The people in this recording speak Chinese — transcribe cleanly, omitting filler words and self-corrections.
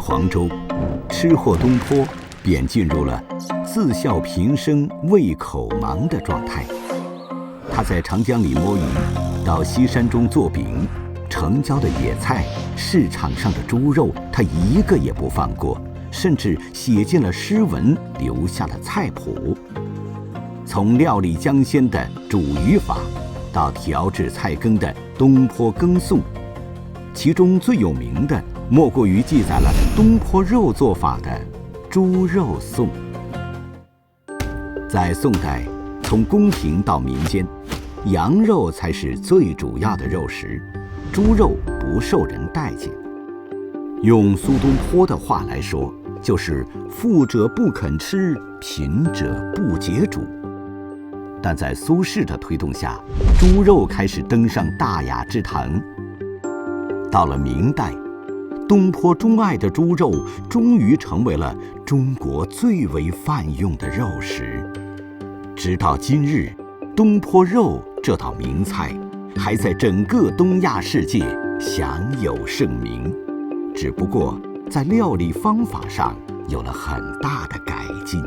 黄州，吃货东坡便进入了自笑平生胃口忙的状态。他在长江里摸鱼，到西山中做饼，城郊的野菜，市场上的猪肉，他一个也不放过，甚至写进了诗文，留下了菜谱。从料理姜鲜的煮鱼法，到调制菜羹的东坡羹颂，其中最有名的莫过于记载了东坡肉做法的猪肉颂。在宋代，从宫廷到民间，羊肉才是最主要的肉食，猪肉不受人待见。用苏东坡的话来说，就是富者不肯吃，贫者不解煮。但在苏轼的推动下，猪肉开始登上大雅之堂。到了明代，东坡钟爱的猪肉终于成为了中国最为泛用的肉食。直到今日，东坡肉这道名菜还在整个东亚世界享有盛名，只不过在料理方法上有了很大的改进。